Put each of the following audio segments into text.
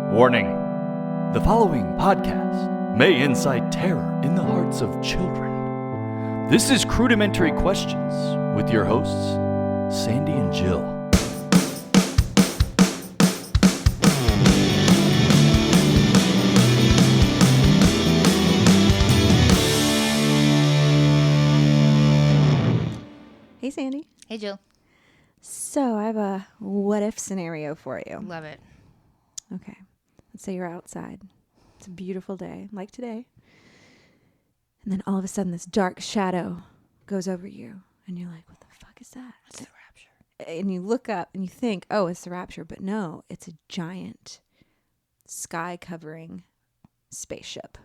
Warning: the following podcast may incite terror in the hearts of children. This is Crudimentary Questions with your hosts, Sandy and Jill. Hey, Sandy. Hey, Jill. So I have a what-if scenario for you. Love it. Okay. Let's say you're outside. It's a beautiful day, like today. And then all of a sudden, this dark shadow goes over you. And you're like, what the fuck is that? It's the rapture. And you look up and you think, oh, it's the rapture. But no, it's a giant sky-covering spaceship.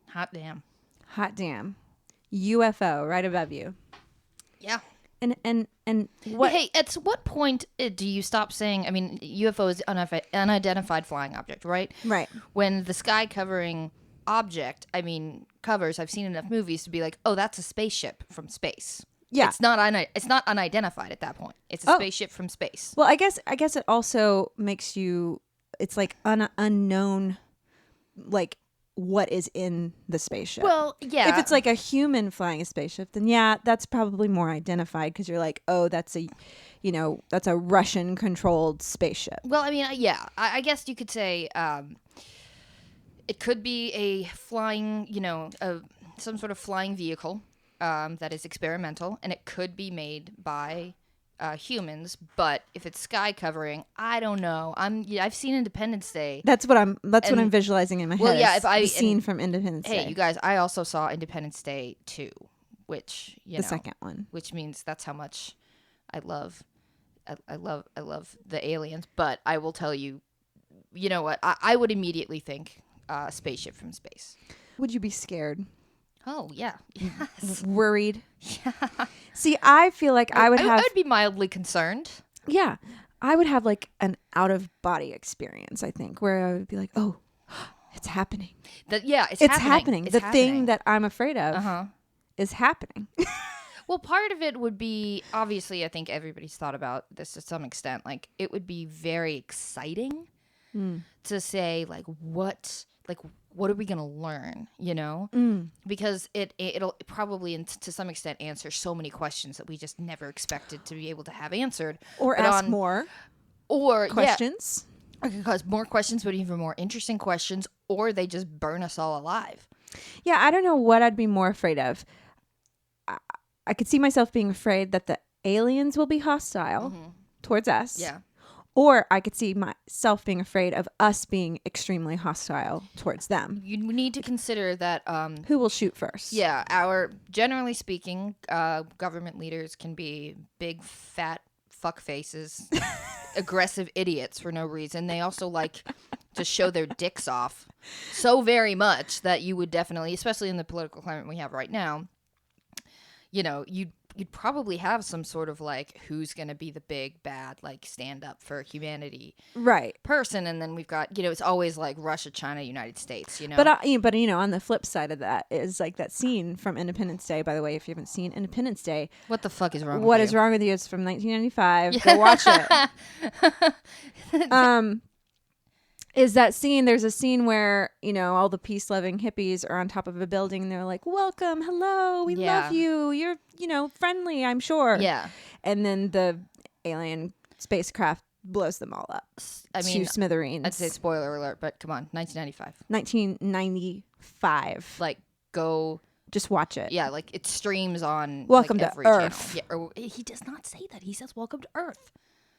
Hot damn. Hot damn. UFO right above you. Yeah. And what? Hey, at what point do you stop saying, I mean, UFO is unidentified flying object, right? Right. When the sky covering object, I mean, covers, I've seen enough movies to be like, oh, that's a spaceship from space. Yeah. It's not unidentified at that point. It's a spaceship from space. Well, I guess it also makes you, it's like unknown, like what is in the spaceship. Well, yeah. If it's like a human flying a spaceship, then yeah, that's probably more identified because you're like, oh, that's a Russian controlled spaceship. Well, I mean, yeah, I guess you could say it could be a flying, some sort of flying vehicle that is experimental, and it could be made by humans. But if it's sky covering, I don't know. I've seen Independence Day. That's what I'm visualizing in my head. Well, yeah, the scene from Independence Day. Hey, you guys, I also saw Independence Day 2, which the second one, which means that's how much I love the aliens. But I will tell you, you know what? I would immediately think spaceship from space. Would you be scared? Oh, yeah. Yes. Worried? Yeah. See, I feel like I would be mildly concerned. Yeah. I would have like an out-of-body experience, I think, where I would be like, oh, it's happening. It's happening. It's the happening. thing that I'm afraid of is happening. Well, part of it would be, obviously, I think everybody's thought about this to some extent. Like, it would be very exciting to say, like, what are we going to learn, Because it'll probably, to some extent, answer so many questions that we just never expected to be able to have answered. Or ask more questions. Yeah, it could cause more questions, but even more interesting questions, or they just burn us all alive. Yeah, I don't know what I'd be more afraid of. I could see myself being afraid that the aliens will be hostile towards us. Yeah. Or I could see myself being afraid of us being extremely hostile towards them. You need to consider that... who will shoot first? Yeah, generally speaking, government leaders can be big, fat fuck faces, aggressive idiots for no reason. They also like to show their dicks off so very much that you would definitely, especially in the political climate we have right now, you'd probably have some sort of like who's going to be the big bad like stand up for humanity person, and then we've got it's always like Russia, China, United States, But on the flip side of that is like that scene from Independence Day. By the way, if you haven't seen Independence Day, what the fuck is wrong? What is wrong with you? It's from 1995. Go watch it. Is that scene? There's a scene where all the peace-loving hippies are on top of a building and they're like, "Welcome, hello, we love you. You're friendly, I'm sure." Yeah. And then the alien spacecraft blows them all up. I mean, to smithereens. I'd say spoiler alert, but come on, 1995. 1995. Like, go. Just watch it. Yeah, like it streams on. Welcome like, to every Earth. Channel. Yeah, he does not say that. He says "Welcome to Earth."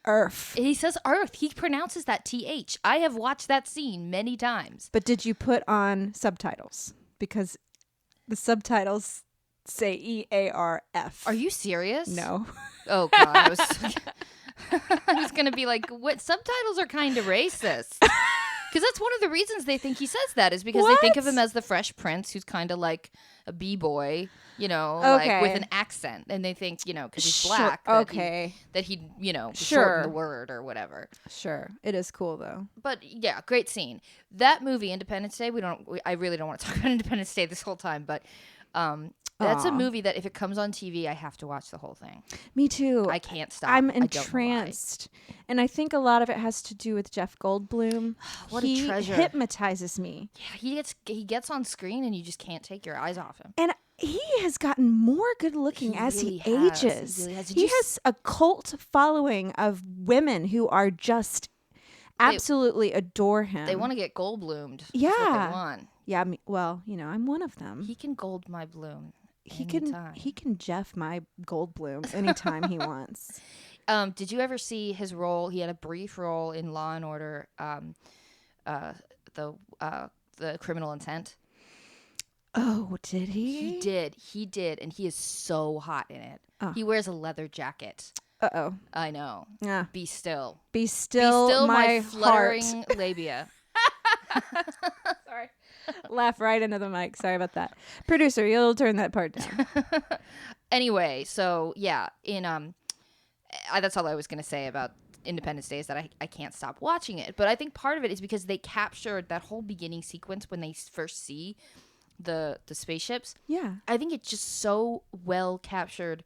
Earth. He says Earth. He pronounces that TH. I have watched that scene many times. But did you put on subtitles? Because the subtitles say EARF. Are you serious? No. Oh God, I was gonna be like, what? Subtitles are kind of racist. Because that's one of the reasons they think he says that is because they think of him as the Fresh Prince, who's kind of like a b-boy, like with an accent, and they think, because he's black, that he'd shorten the word or whatever. Sure, it is cool though. But yeah, great scene. That movie, Independence Day. I really don't want to talk about Independence Day this whole time, but That's a Aw. movie that if it comes on TV, I have to watch the whole thing. Me too. I can't stop. I'm I don't know why. entranced. And I think a lot of it has to do with Jeff Goldblum. What a he treasure. hypnotizes me. Yeah, he gets on screen and you just can't take your eyes off him. And he has gotten more good looking He as really he has. ages. He really has. Did He you has a cult following of women who are just absolutely adore him. They want to get Goldbloomed. Yeah. That's what they want. Yeah, well, I'm one of them. He can gold my bloom. He anytime. can Jeff my Goldblum anytime he wants. Did you ever see his role? He had a brief role in Law and Order, the Criminal Intent. Oh, did he? He did, and he is so hot in it. Oh. He wears a leather jacket. Uh-oh. I know. Yeah. Be still. Be still my heart. fluttering labia. Sorry. Laugh right into the mic. Sorry about that. Producer, you'll turn that part down. Anyway, so yeah, that's all I was going to say about Independence Day is that I can't stop watching it. But I think part of it is because they captured that whole beginning sequence when they first see the spaceships. Yeah. I think it's just so well captured,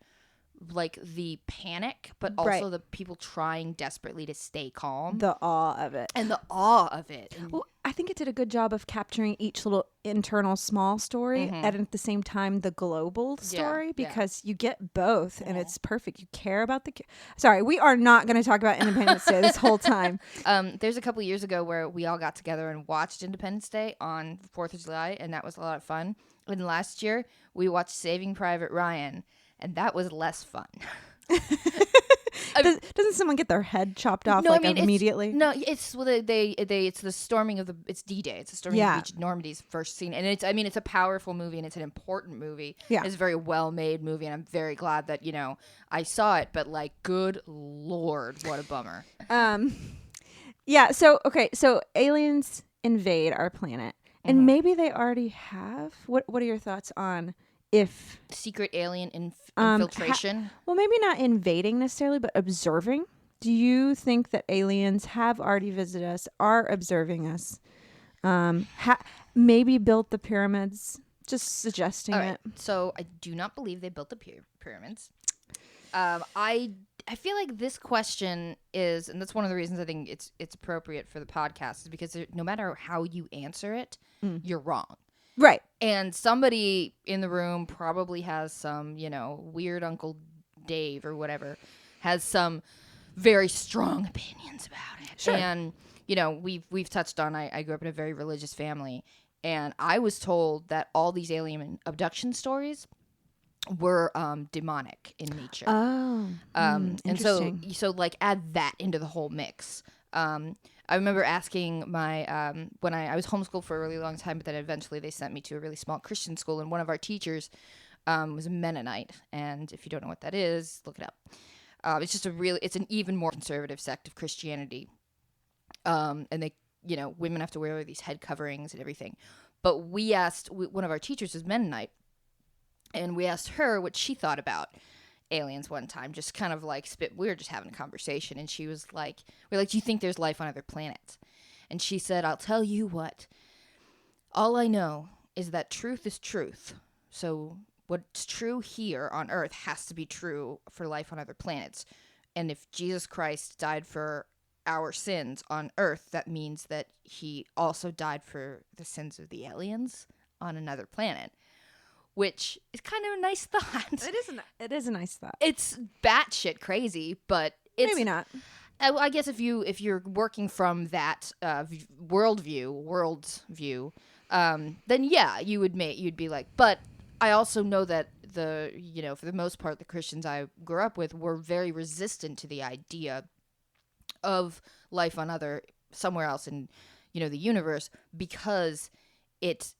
like the panic, but also Right. the people trying desperately to stay calm. The awe of it. And the awe of it. And Well, I think it did a good job of capturing each little internal small story and at the same time the global story yeah. because you get both and it's perfect. You care about Sorry, we are not going to talk about Independence Day this whole time. There's a couple years ago where we all got together and watched Independence Day on 4th of July, and that was a lot of fun. And last year, we watched Saving Private Ryan, and that was less fun. Doesn't someone get their head chopped off immediately? It's it's the storming of it's D-Day. It's the storming of Beach Normandy's first scene, and it's a powerful movie and it's an important movie. Yeah, it's a very well made movie, and I'm very glad that I saw it. But good Lord, what a bummer. Yeah. So aliens invade our planet, and maybe they already have. What are your thoughts on? If secret alien infiltration? Well, maybe not invading necessarily, but observing. Do you think that aliens have already visited us, are observing us, maybe built the pyramids? Just suggesting it. So I do not believe they built the pyramids. I feel like this question is, and that's one of the reasons I think it's appropriate for the podcast, is because no matter how you answer it, you're wrong. Right. And somebody in the room probably has some, weird Uncle Dave or whatever, has some very strong opinions about it. Sure. And, we've touched on, I grew up in a very religious family, and I was told that all these alien abduction stories were demonic in nature. Oh. And so add that into the whole mix. I remember asking my when I was homeschooled for a really long time, but then eventually they sent me to a really small Christian school, and one of our teachers was a Mennonite, and if you don't know what that is, look it up. It's an even more conservative sect of Christianity, and they women have to wear these head coverings and everything. But we asked one of our teachers was Mennonite, and we asked her what she thought about aliens one time, just kind of we were just having a conversation, and she was like, do you think there's life on other planets? And she said, I'll tell you what, all I know is that truth is truth. So what's true here on Earth has to be true for life on other planets. And if Jesus Christ died for our sins on Earth, that means that he also died for the sins of the aliens on another planet. Which is kind of a nice thought. It is a nice thought. It's batshit crazy, but it's maybe not. I guess if you're working from that worldview, then yeah, you'd be like. But I also know that for the most part, the Christians I grew up with were very resistant to the idea of life on somewhere else in the universe, because it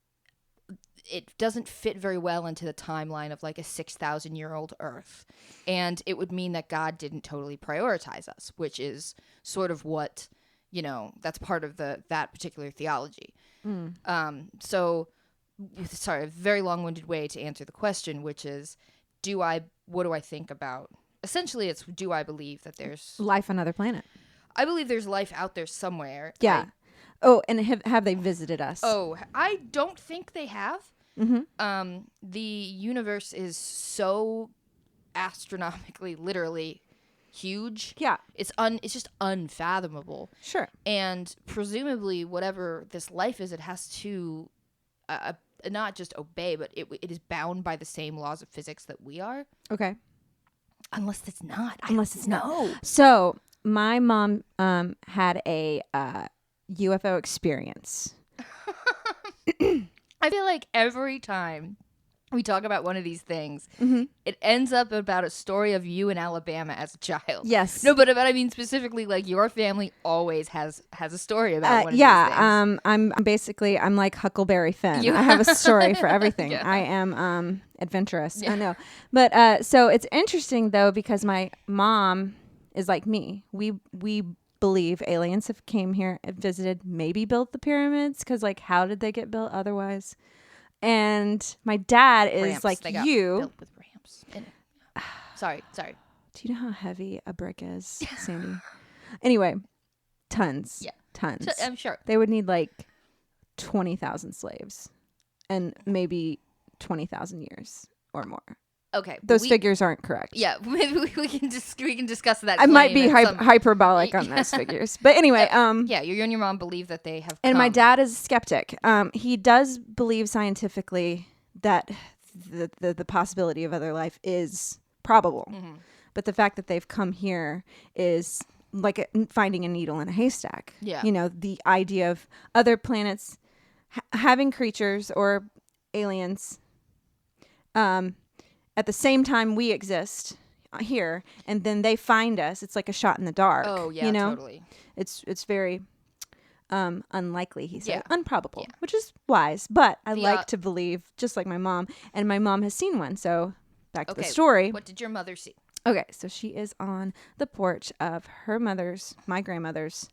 doesn't fit very well into the timeline of a 6,000-year-old Earth. And it would mean that God didn't totally prioritize us, which is sort of what, that's part of that particular theology. So, sorry, a very long-winded way to answer the question, which is, what do I think about? Essentially, it's, do I believe that there's life on another planet? I believe there's life out there somewhere. Yeah. And have they visited us? Oh, I don't think they have. The universe is so astronomically, literally huge. Yeah. It's just unfathomable. Sure. And presumably, whatever this life is, it has to not just obey, but it is bound by the same laws of physics that we are. Okay. Unless it's not. Unless it's not. No. So my mom had a UFO experience. I feel like every time we talk about one of these things, Mm-hmm. it ends up about a story of you in Alabama as a child. Yes. No, but I mean specifically, like your family always has a story about one of these yeah. things. I'm like Huckleberry Finn. You- I have a story for everything. Yeah. I am adventurous. Yeah. I know. But so it's interesting though because my mom is like me. We believe aliens have came here and visited, maybe built the pyramids because like how did they get built otherwise? And my dad is Ramps. like They got you. built with ramps in it. Sorry. Do you know how heavy a brick is, Sandy? Anyway, tons. Yeah. Tons. So, I'm sure. They would need like 20,000 slaves and maybe 20,000 years or more. Okay. Those figures aren't correct. Yeah, maybe we can discuss that. I might claim be at some- hyperbolic on those figures. But anyway, Yeah, you and your mom believe that they have. and my come. dad is a skeptic. He does believe scientifically that the possibility of other life is probable. Mm-hmm. But the fact that they've come here is like finding a needle in a haystack. Yeah. You know, the idea of other planets having creatures or aliens at the same time we exist here, and then they find us. It's like a shot in the dark. Oh yeah, you know? totally. It's very unlikely, he said. Yeah. Unprobable, Yeah. which is wise. But I The, like to believe, just like my mom, and my mom has seen one. So back to the Okay, story. What did your mother see? Okay, so she is on the porch of my grandmother's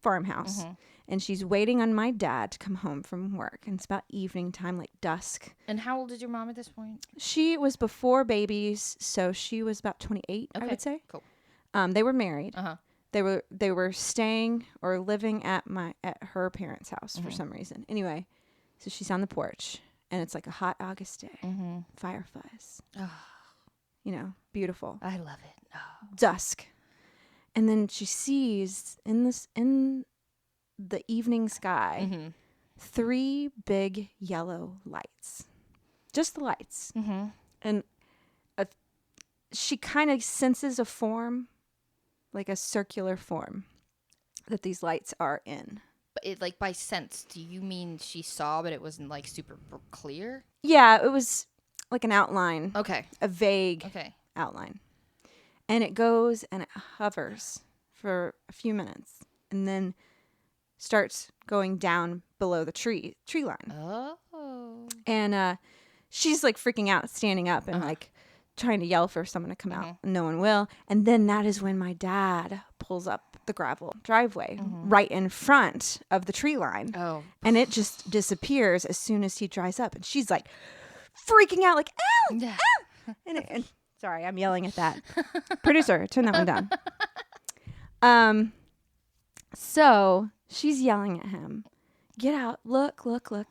farmhouse. Mm-hmm. And she's waiting on my dad to come home from work. And it's about evening time, like dusk. And how old is your mom at this point? She was before babies, so she was about 28, I Okay, would say. cool. They were married. Uh huh. They were staying or living at her parents' house Mm-hmm. for some reason. Anyway, so she's on the porch, and it's like a hot August day. Mm-hmm. Fireflies. Oh, You know, beautiful. I love it. Oh. Dusk. And then she sees in the evening sky Mm-hmm. 3 big yellow lights. Just the lights. Mm-hmm. And she kind of senses a form, like a circular form, that these lights are in. But it like by sense. Do you mean she saw, but it wasn't like super clear? Yeah, it was like an outline, Okay. a vague Okay. outline. And it goes and it hovers for a few minutes and then starts going down below the tree line. Oh. And she's like freaking out, standing up and like trying to yell for someone to come out. And no one will. And then that is when my dad pulls up the gravel driveway right in front of the tree line. Oh. And it just disappears as soon as he drives up. And she's like freaking out like, ow, Yeah. ow. And sorry, I'm yelling at that. Producer, turn that one down. So she's yelling at him. Get out, look.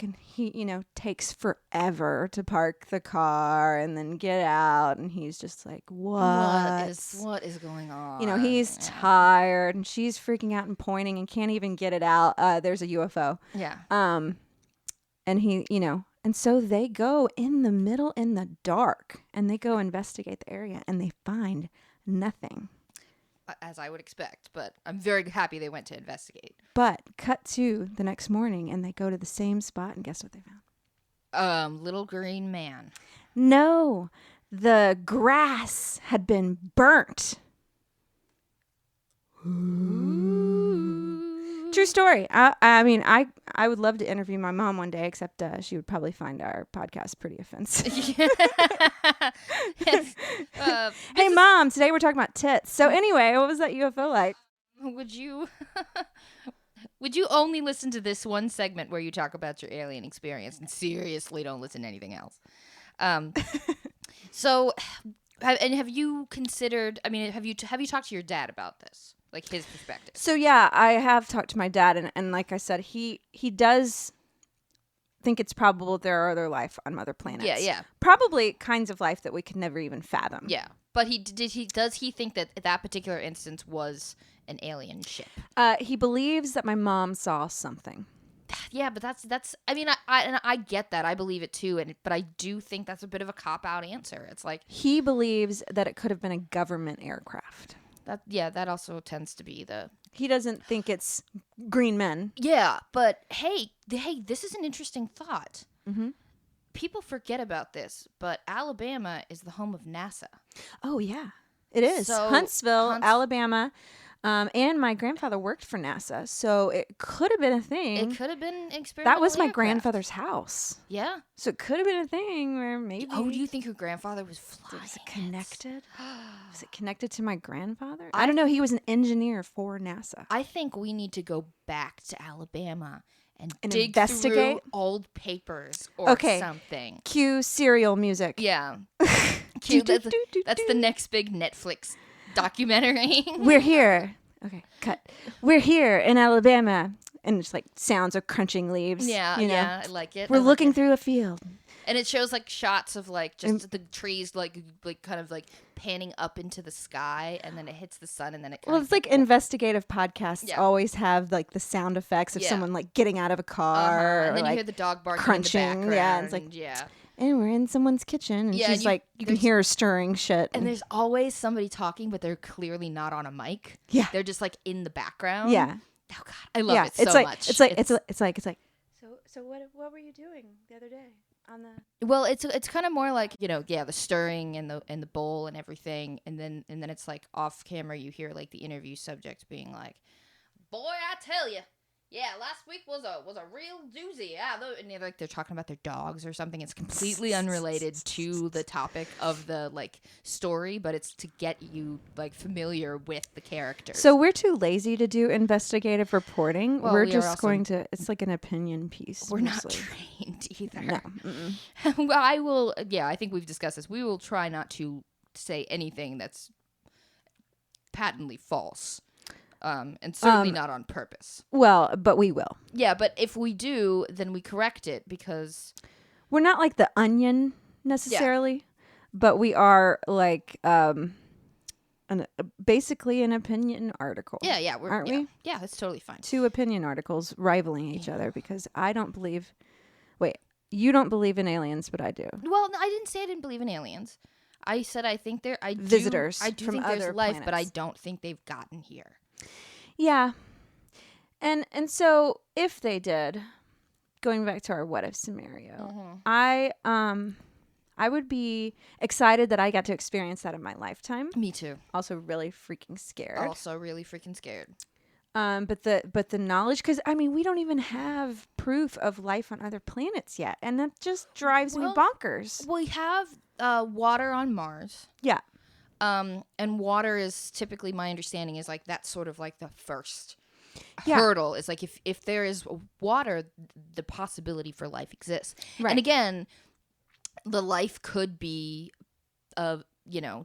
And he, takes forever to park the car and then get out. And he's just like, what is going on? He's tired and she's freaking out and pointing and can't even get it out. There's a UFO. Yeah. And he, and so they go in the middle in the dark and they go investigate the area and they find nothing. As I would expect, but I'm very happy they went to investigate. But cut to the next morning and they go to the same spot and guess what they found? Little green man. No, the grass had been burnt. True story. I mean, I would love to interview my mom one day, except she would probably find our podcast pretty offensive. Yes. Hey, Mom, today we're talking about tits. So anyway, what was that UFO like? Would you only listen to this one segment where you talk about your alien experience and seriously don't listen to anything else? So, have you considered? I mean, have you talked to your dad about this? Like his perspective. So yeah, I have talked to my dad, and like I said, he does think it's probable there are other life on other planets. Yeah. Probably kinds of life that we could never even fathom. Yeah. But does he think that that particular instance was an alien ship? He believes that my mom saw something. Yeah, but that's. I mean, I get that. I believe it too. But I do think that's a bit of a cop out answer. It's like He believes that it could have been a government aircraft. that. Yeah, that also tends to be the. He doesn't think it's green men. Yeah, but hey, this is an interesting thought. Mm-hmm. People forget about this, but Alabama is the home of NASA. Oh, yeah. It is. So, Huntsville, Alabama. And my grandfather worked for NASA, so it could have been a thing. It could have been experimental. That was my aircraft. grandfather's house. Yeah. So it could have been a thing where maybe... Oh, do you think your grandfather was flying? Was it connected? Was it connected to my grandfather? I don't know. He was an engineer for NASA. I think we need to go back to Alabama and dig investigate through old papers or something. Cue serial music. Yeah. Cue, that's the next big Netflix documentary. We're here. Okay, cut. We're here in Alabama. And it's like sounds of crunching leaves. Yeah, you know? yeah, I like it. We're looking through a field. And it shows like shots of like just the trees like kind of like panning up into the sky, and then it hits the sun, and then it kind Well, it's like investigative podcasts always have like the sound effects of someone like getting out of a car. And then or, you hear the dog barking crunching. in the background. Yeah, it's like and we're in someone's kitchen, and she's like, you can hear her stirring shit. And there's always somebody talking, but they're clearly not on a mic. Yeah, they're just like in the background. Yeah. Oh God, I love it so much. It's like. So what were you doing the other day on the? Well, it's kind of more like the stirring and the bowl and everything, and then it's like off camera you hear like the interview subject being like, "Boy, I tell you. Yeah, last week was a real doozy. Yeah, and they're talking about their dogs or something. It's completely unrelated to the topic of the like story, but it's to get you like familiar with the characters. So we're too lazy to do investigative reporting. Well, we're we just are also, going to. It's like an opinion piece. We're mostly. not trained either. No. Well, I will. Yeah, I think we've discussed this. We will try not to say anything that's patently false. And certainly not on purpose. Well, but we will. Yeah, but if we do, then we correct it because we're not like the Onion necessarily, but we are like basically an opinion article. Yeah, aren't we? Yeah, that's totally fine. 2 opinion articles rivaling each other because I don't believe. Wait, you don't believe in aliens, but I do. Well, I didn't say I didn't believe in aliens. I said I think visitors. I do from think other there's life, planets. but I don't think they've gotten here. Yeah. And so if they did, going back to our what if scenario, I would be excited that I got to experience that in my lifetime. Me too. Also really freaking scared. But the knowledge, because I mean we don't even have proof of life on other planets yet, and that just drives me bonkers. We have water on Mars. Yeah. And water is typically, my understanding is like that's sort of like the first hurdle. Is like if there is water, the possibility for life exists. Right. And again, the life could be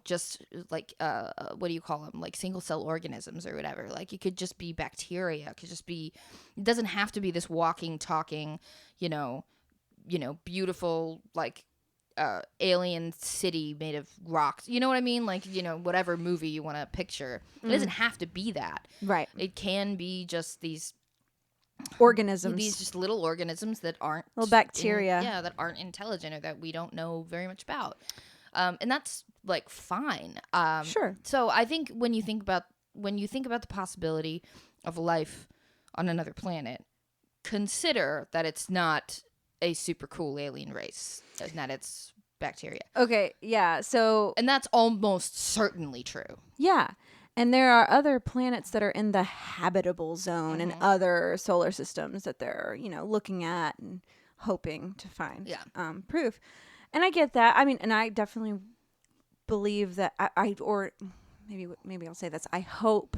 just like what do you call them, like single cell organisms or whatever. Like it could just be bacteria. It could just be. It doesn't have to be this walking, talking, beautiful like. Alien city made of rocks. You know what I mean? Like, whatever movie you want to picture. It doesn't have to be that. Right. It can be just these organisms. These just little organisms that aren't little bacteria. That aren't intelligent or that we don't know very much about. And that's like fine. Sure. So I think when you think about the possibility of life on another planet, consider that it's not a super cool alien race, and that it's bacteria. Okay, yeah. So, and that's almost certainly true. Yeah. And there are other planets that are in the habitable zone and other solar systems that they're, looking at and hoping to find proof. And I get that. I mean, and I definitely believe that or maybe I'll say this. I hope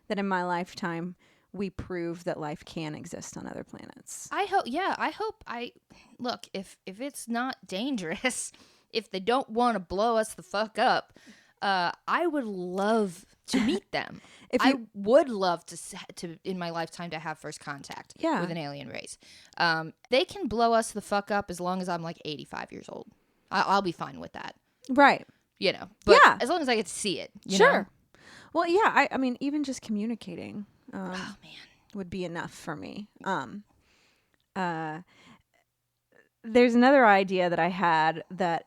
that in my lifetime we prove that life can exist on other planets. I hope. Look, if it's not dangerous, if they don't want to blow us the fuck up, I would love to meet them. If I you- would love to in my lifetime to have first contact Yeah. with an alien race. They can blow us the fuck up as long as I'm like 85 years old. I'll be fine with that. Right. You know, but Yeah. as long as I get to see it. You Sure. know? Well, yeah. I mean, even just communicating Oh man. would be enough for me. There's another idea that I had that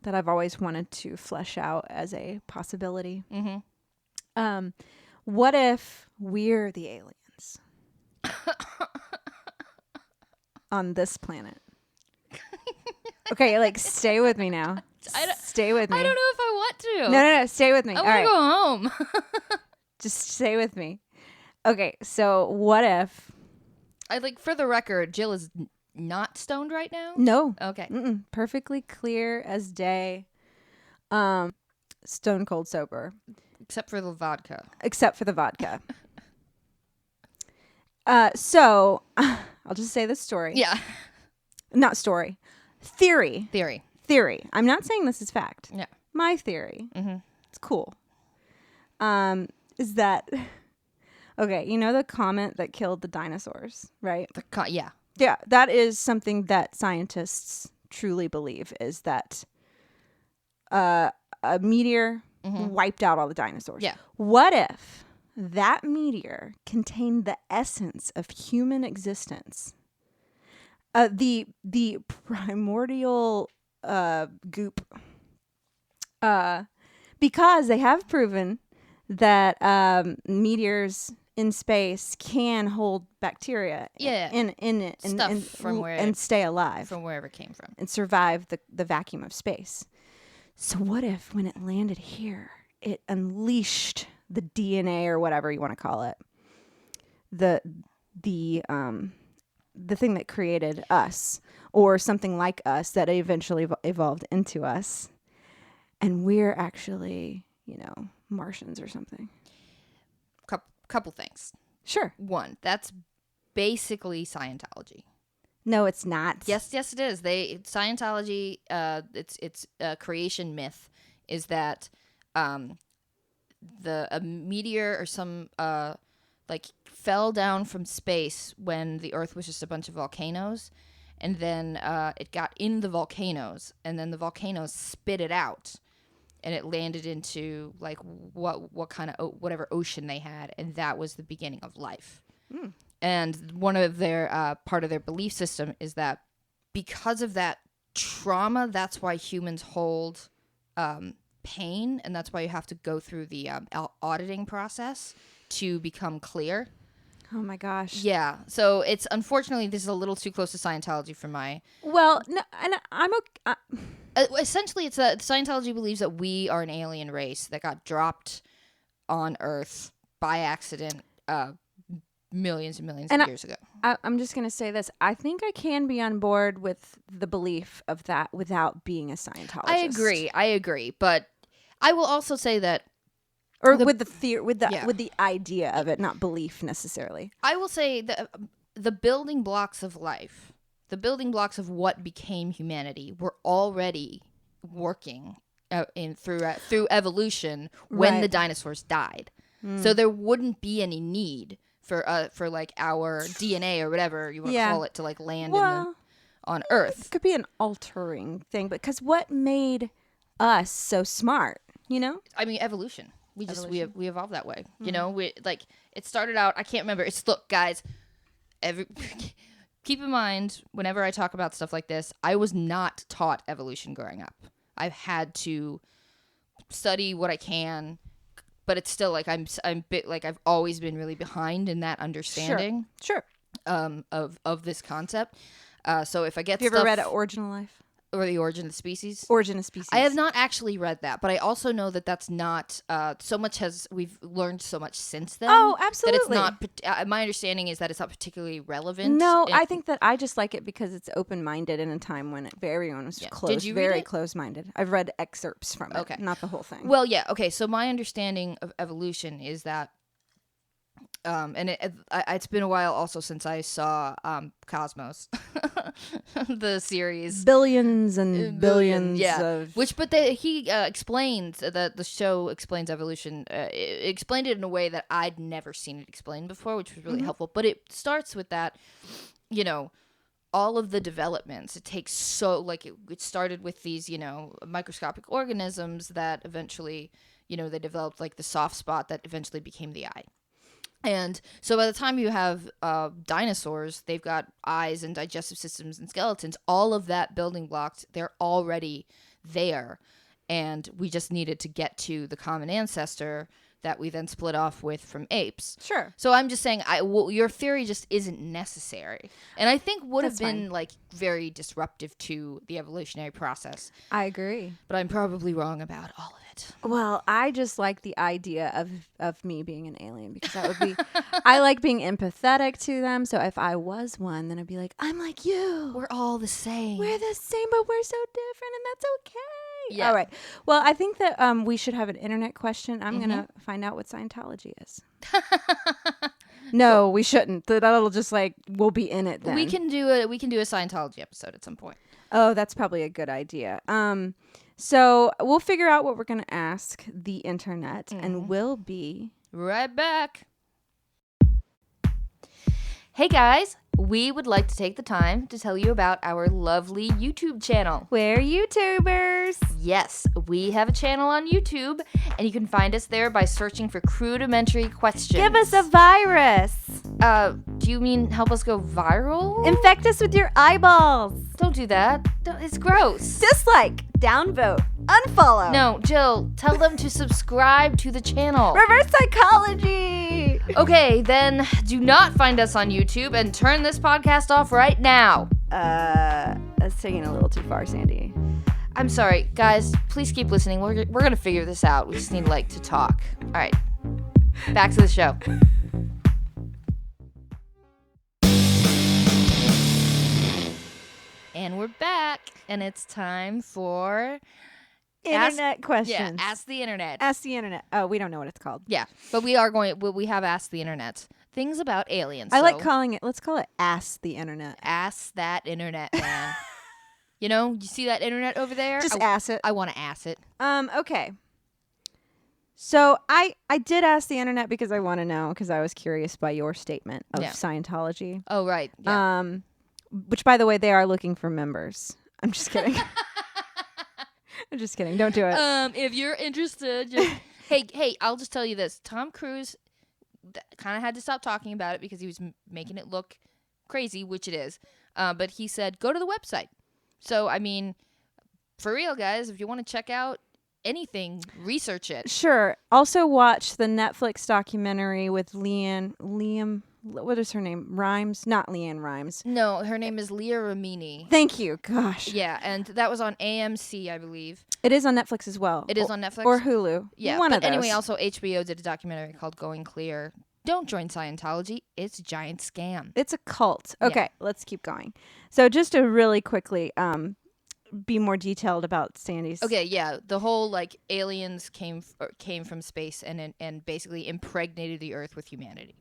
that I've always wanted to flesh out as a possibility. Mm-hmm. What if we're the aliens on this planet? Okay, like stay with me now. Stay with me. I don't know if I want to. No. Stay with me. I All want to right, go home. just stay with me. Okay, so what if? I like for the record, Jill is not stoned right now. No. Okay. Perfectly clear as day. Stone cold sober. Except for the vodka. Except for the vodka. So I'll just say this story. Yeah. Not story. Theory. Theory. I'm not saying this is fact. Yeah. My theory. Mm-hmm. It's cool. Is that okay? You know the comet that killed the dinosaurs, right? Yeah. Yeah, that is something that scientists truly believe is that a meteor wiped out all the dinosaurs. Yeah. What if that meteor contained the essence of human existence? The primordial goop. Because they have proven that meteors in space can hold bacteria in it Stuff from where and stay alive from wherever it came from. and survive the vacuum of space. So what if when it landed here, it unleashed the DNA or whatever you want to call it, the thing that created us or something like us that eventually evolved into us, and we're actually, Martians or something. Couple things. Sure. One, that's basically Scientology. No, it's not. Yes, it is. Scientology. Its creation myth is that a meteor or some fell down from space when the Earth was just a bunch of volcanoes, and then it got in the volcanoes, and then the volcanoes spit it out, and it landed into like what kind of whatever ocean they had, and that was the beginning of life. And one of their part of their belief system is that because of that trauma, that's why humans hold pain, and that's why you have to go through the auditing process to become clear. Oh my gosh. Yeah. So it's unfortunately this is a little too close to Scientology for my. Well, no, and I'm okay. Essentially, it's that Scientology believes that we are an alien race that got dropped on Earth by accident millions and millions of years ago. I'm just going to say this. I think I can be on board with the belief of that without being a Scientologist. I agree. But I will also say that. Or with the idea of it, not belief necessarily. I will say that the building blocks of life, the building blocks of what became humanity, were already working through evolution when the dinosaurs died. So there wouldn't be any need for like our DNA or whatever you want to call it to like land on Earth. It could be an altering thing, because what made us so smart? I mean, evolution. We evolved that way. We like it started out. I can't remember. Look, guys. Keep in mind, whenever I talk about stuff like this, I was not taught evolution growing up. I've had to study what I can, but it's still like I'm bit like I've always been really behind in that understanding. Sure. Of this concept. So if I get have you ever read Origin of Life? Or the Origin of the Species? Origin of Species. I have not actually read that, but I also know that that's not so much we've learned so much since then. Oh, absolutely. That it's not. My understanding is that it's not particularly relevant. No, I think that I just like it because it's open-minded in a time when everyone was closed. Did you read it? Close-minded. I've read excerpts from it, okay, not the whole thing. Well, yeah, okay. So my understanding of evolution is that, and it's been a while also since I saw Cosmos. the series. Billions and billions yeah. of... He explains that the show explains evolution. It explained it in a way that I'd never seen it explained before, which was really helpful. But it starts with that, you know, all of the developments. It takes it started with these, you know, microscopic organisms that eventually, you know, they developed like the soft spot that eventually became the eye. And so by the time you have dinosaurs, they've got eyes and digestive systems and skeletons. All of that building blocks, they're already there. And we just needed to get to the common ancestor that we then split off with from apes. Sure. So I'm just saying, your theory just isn't necessary. And I think would have been like very disruptive to the evolutionary process. I agree. But I'm probably wrong about all of it. Well, I just like the idea of me being an alien because that would be... I like being empathetic to them. So if I was one, then I'd be like, I'm like you. We're all the same. We're the same, but we're so different, and that's okay. Yeah. All right. Well, I think that we should have an internet question. I'm going to find out what Scientology is. No, we shouldn't. That'll just like, we'll be in it then. We can do a Scientology episode at some point. Oh, that's probably a good idea. So we'll figure out what we're going to ask the internet, and we'll be right back. Hey guys, we would like to take the time to tell you about our lovely YouTube channel. We're YouTubers. Yes, we have a channel on YouTube, and you can find us there by searching for Crudimentary Questions. Give us a virus. Do you mean help us go viral? Infect us with your eyeballs. Don't do that. It's gross. Dislike, downvote, unfollow. No, Jill, tell them to subscribe to the channel. Reverse psychology. Okay, then do not find us on YouTube and turn this podcast off right now. That's taking a little too far, Sandy. I'm sorry, guys. Please keep listening. We're gonna figure this out. We just need to talk. All right, back to the show. And we're back, and it's time for Internet questions. Yeah, ask the internet. Ask the internet. Oh, we don't know what it's called. Yeah, but we have asked the internet things about aliens. I like calling it. Let's call it Ask the Internet. Ask that internet, man. You know, you see that internet over there? Just ask it. I want to ask it. Okay. So I did ask the internet because I want to know, because I was curious by your statement of Scientology. Oh, right. Yeah. Which, by the way, they are looking for members. I'm just kidding. I'm just kidding. Don't do it. If you're interested, just hey, I'll just tell you this. Tom Cruise kind of had to stop talking about it because he was making it look crazy, which it is. But he said, go to the website. So, I mean, for real, guys, if you want to check out anything, research it. Sure. Also watch the Netflix documentary with Liam, what is her name? Rhymes? Not Leanne Rhymes. No, her name is Leah Remini. Thank you. Gosh. Yeah, and that was on AMC, I believe. It is on Netflix as well. It is on Netflix? Or Hulu. Yeah, One but of those. anyway, also HBO did a documentary called Going Clear. Don't join Scientology. It's a giant scam. It's a cult. Okay, let's keep going. So just to really quickly be more detailed about Sandy's. Okay, yeah, the whole like aliens came from space and basically impregnated the Earth with humanity.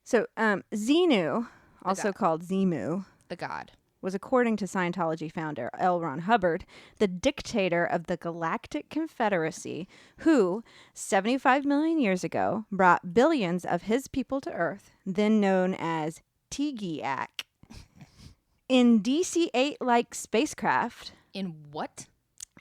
So Xenu, also called Zemu, the god, was, according to Scientology founder L. Ron Hubbard, the dictator of the Galactic Confederacy, who 75 million years ago brought billions of his people to Earth, then known as Tigiak, in DC-8-like spacecraft. In what?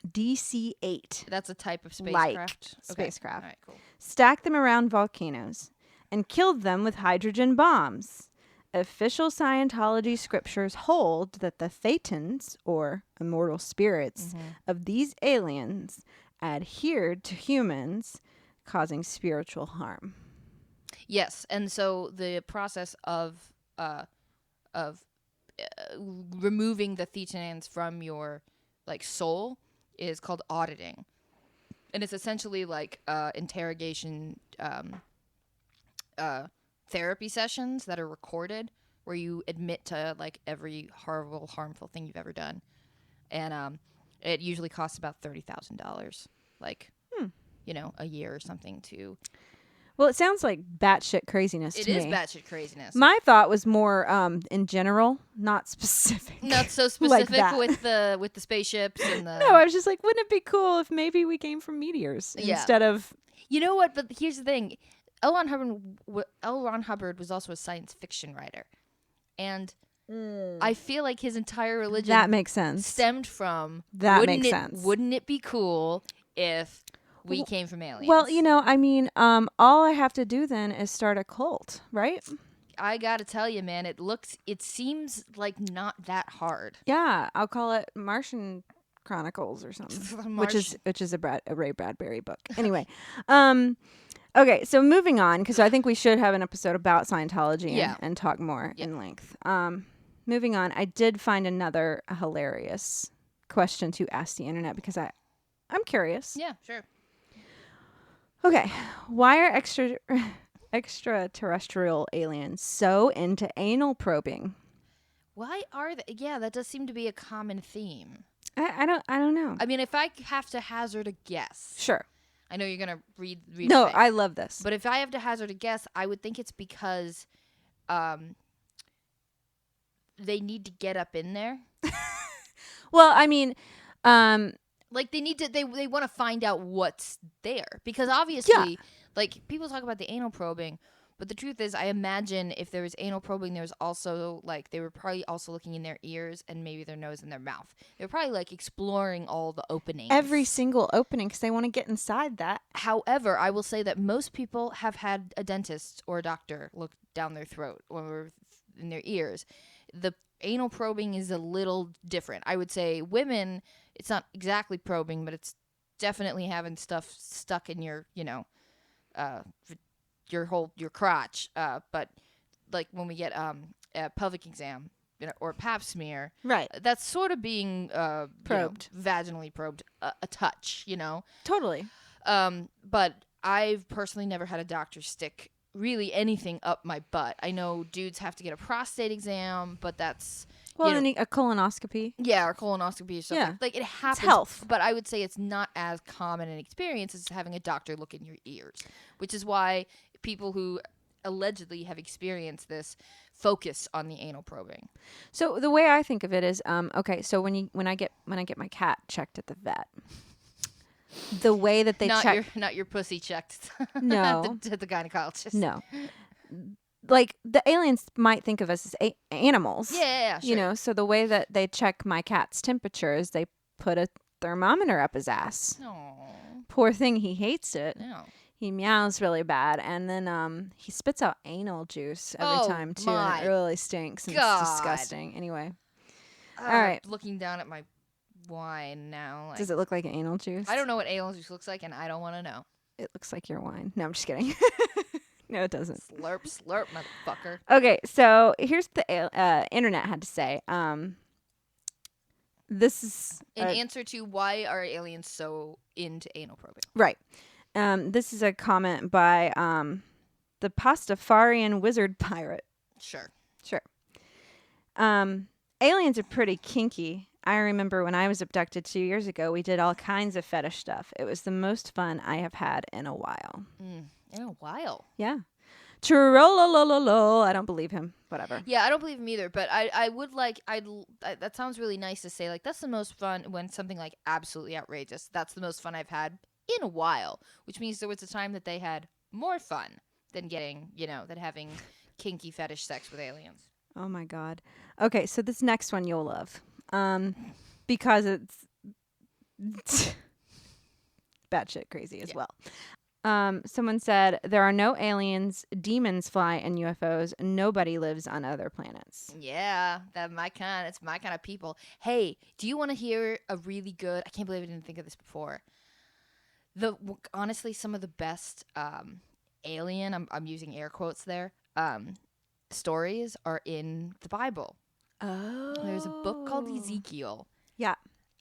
DC-8. That's a type of Like spacecraft. spacecraft. All right, cool. Stacked them around volcanoes and killed them with hydrogen bombs. Official Scientology scriptures hold that the thetans, or immortal spirits, of these aliens adhered to humans, causing spiritual harm. Yes, and so the process of removing the thetans from your like soul is called auditing, and it's essentially like interrogation therapy sessions that are recorded where you admit to like every horrible, harmful thing you've ever done, and it usually costs about $30,000, like you know, a year or something to. Well, it sounds like batshit craziness to It me. is batshit craziness. My thought was more in general, not specific. Not so like specific that. with the spaceships and the. No, I was just like, wouldn't it be cool if maybe we came from meteors instead of... You know what? But here's the thing: L. Ron Hubbard was also a science fiction writer, and I feel like his entire religion That makes sense. stemmed from Makes sense. Wouldn't it be cool if we came from aliens? Well, I mean, all I have to do then is start a cult, right? I gotta tell you, man, it seems like not that hard. Yeah, I'll call it Martian Chronicles or something, which is a Ray Bradbury book. Anyway, okay, so moving on, because I think we should have an episode about Scientology and talk more in length. Moving on, I did find another hilarious question to ask the internet because I'm curious. Yeah, sure. Okay, why are extraterrestrial aliens so into anal probing? Why are they? Yeah, that does seem to be a common theme. I don't know. I mean, if I have to hazard a guess, Sure. I know you're gonna read. No, a thing, I love this. but if I have to hazard a guess, I would think it's because, they need to get up in there. Well, I mean, Like they need to, they want to find out what's there because obviously, like people talk about the anal probing, but the truth is, I imagine if there was anal probing, there was also like they were probably also looking in their ears and maybe their nose and their mouth. They were probably like exploring all the openings, every single opening, because they want to get inside that. However, I will say that most people have had a dentist or a doctor look down their throat or in their ears. The anal probing is a little different. I would say women, it's not exactly probing, but it's definitely having stuff stuck in your, your crotch. But like when we get a pelvic exam, or a pap smear, Right. That's sort of being probed, vaginally probed, a touch, Totally. But I've personally never had a doctor stick really anything up my butt. I know dudes have to get a prostate exam, but that's a colonoscopy. Yeah, or colonoscopy or something. Yeah. Like it happens. It's health. But I would say it's not as common an experience as having a doctor look in your ears, which is why people who allegedly have experienced this focus on the anal probing. So the way I think of it is, okay, so when I get my cat checked at the vet, the way that they not your pussy checked. No. the gynecologist. No. Like the aliens might think of us as animals. Yeah, sure. So the way that they check my cat's temperature is they put a thermometer up his ass. Aww. Poor thing, he hates it. No. He meows really bad, and then he spits out anal juice every time too. And it really stinks. And it's disgusting. Anyway, all right. Looking down at my wine now. Like, does it look like anal juice? I don't know what anal juice looks like, and I don't want to know. It looks like your wine. No, I'm just kidding. No, it doesn't. Slurp, slurp, motherfucker. Okay, so here's the internet had to say. This is in answer to why are aliens so into anal probing? Right. This is a comment by the Pastafarian Wizard Pirate. Sure. Aliens are pretty kinky. I remember when I was abducted 2 years ago, we did all kinds of fetish stuff. It was the most fun I have had in a while. In a while? Yeah. Trollolololo. I don't believe him. Whatever. Yeah, I don't believe him either. But I would like, that sounds really nice to say. Like, that's the most fun when something like absolutely outrageous. That's the most fun I've had in a while. Which means there was a time that they had more fun than than having kinky fetish sex with aliens. Oh my God. Okay, so this next one you'll love. Because it's batshit crazy as well. Someone said, there are no aliens, demons fly in UFOs, nobody lives on other planets. Yeah, it's my kind of people. Hey, do you want to hear a really good, I can't believe I didn't think of this before. Honestly, some of the best alien, I'm using air quotes there, stories are in the Bible. Oh. There's a book called Ezekiel. Yeah.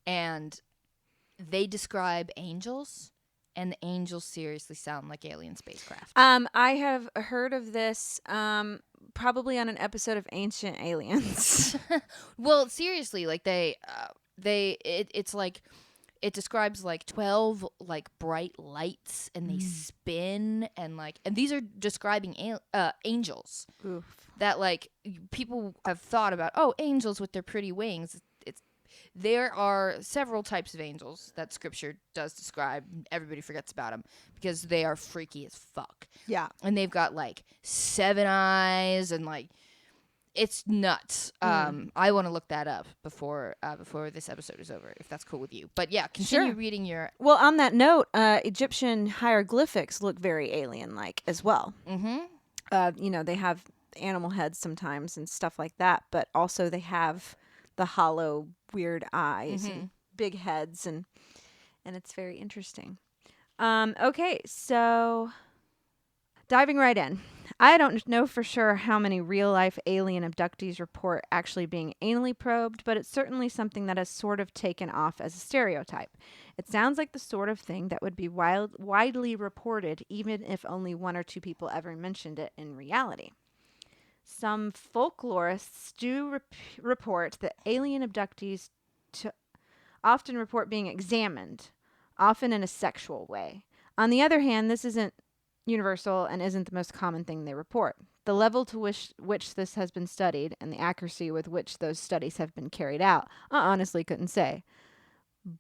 And they describe angels, and the angels seriously sound like alien spacecraft. I have heard of this probably on an episode of Ancient Aliens. Well, seriously, like it's like it describes like 12 like bright lights, and they spin, and these are describing angels. Oof. That like people have thought about, oh, angels with their pretty wings. There are several types of angels that scripture does describe. Everybody forgets about them because they are freaky as fuck. Yeah. And they've got like 7 eyes, and like it's nuts. I want to look that up before this episode is over, if that's cool with you. But yeah, continue reading your. Well, on that note, Egyptian hieroglyphics look very alien-like as well. Mm-hmm. They have animal heads sometimes and stuff like that, but also they have the hollow, weird eyes and big heads, and it's very interesting. Okay, so diving right in. I don't know for sure how many real-life alien abductees report actually being anally probed, but it's certainly something that has sort of taken off as a stereotype. It sounds like the sort of thing that would be widely reported, even if only 1 or 2 people ever mentioned it in reality. Some folklorists do report that alien abductees often report being examined, often in a sexual way. On the other hand, this isn't universal and isn't the most common thing they report. The level to which this has been studied and the accuracy with which those studies have been carried out, I honestly couldn't say.